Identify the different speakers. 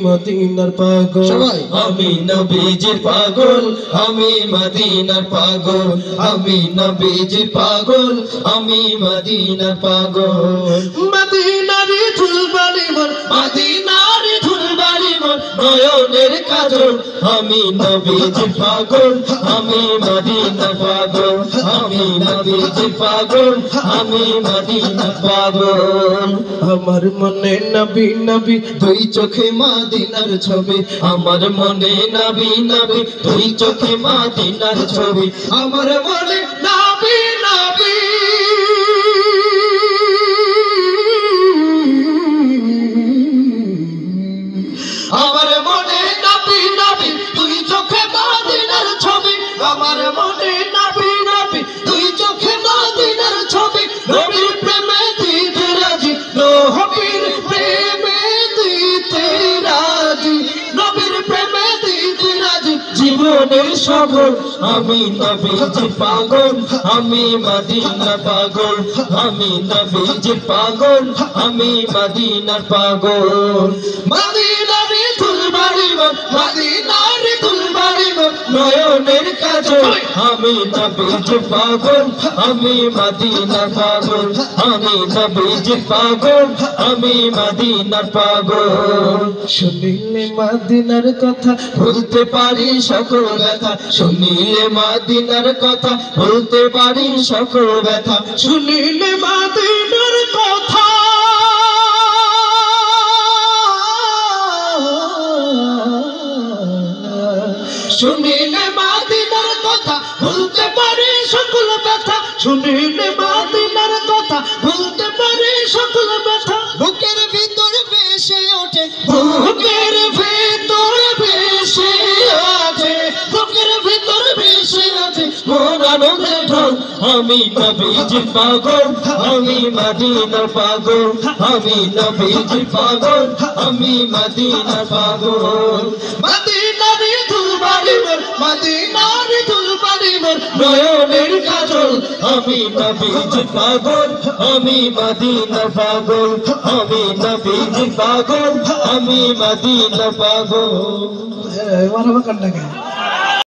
Speaker 1: মদিনার পাগল
Speaker 2: সবাই
Speaker 1: আমি নবীজির পাগল আমি মদিনার পাগল আমি নবীজির পাগল আমি মদিনার পাগল মদিনারি ধুলবাড়ি মোর মদিনারি ধুলবাড়ি মোর নয়নের কাজল আমি নবীজির পাগল আমি মদিনার পাগল আমি নবীজির পাগল আমি মদিনার পাগল আমার মনে নবী নবী দুই চোখে মদিনার ছবি আমার মনে নবী নবী দুই চোখে মদিনার ছবি আমার মনে নবী নবী আমার মনে নবী নবী দুই চোখে মদিনার ছবি আমার মনে নবী নবী দুই চোখে মদিনার ছবি নবীর প্রেমে দিতে রাজি নবীর প্রেমে দিতে রাজি নবীর প্রেমে দিতে রাজি জীবনের সফল আমি নবীজির পাগল আমি মদিনার পাগল আমি নবীজির পাগল আমি মদিনার পাগল মদিনারি ধুলবাড়ি মোর মদিনারি ধুলবাড়ি মোর নয়নের কাজল আমি নবীজির পাগল আমি মদিনার পাগল আমি নবীজির পাগল আমি মদিনার পাগল শুনিলে মদিনার কথা বলতে পারি সকল ব্যথা শুনিলে মদিনার কথা বলতে পারি সকল ব্যথা শুনিলে মদিনার কথা শুনিলে মদিনার কথা বলতে পারি সকল ব্যথা শুনিলে মদিনার কথা বলতে পারি সকল ব্যথা বুকের ভিতর ভেসে ওঠে বুকের ভিতর ভেসে ওঠে বুকের ভিতর ভেসে ওঠে মোর আনন্দের ঢল আমি নবীজির পাগল আমি মদিনার পাগল আমি নবীজির পাগল আমি মদিনার পাগল মদিনারি ধুলবাড়ি মোর মদিনারি ধুলবাড়ি মোর নয়নের কাজল আমি নবীজির পাগল আমি মদিনার পাগল আমি নবীজির পাগল আমি মদিনার পাগল
Speaker 2: মারহাবা কান্না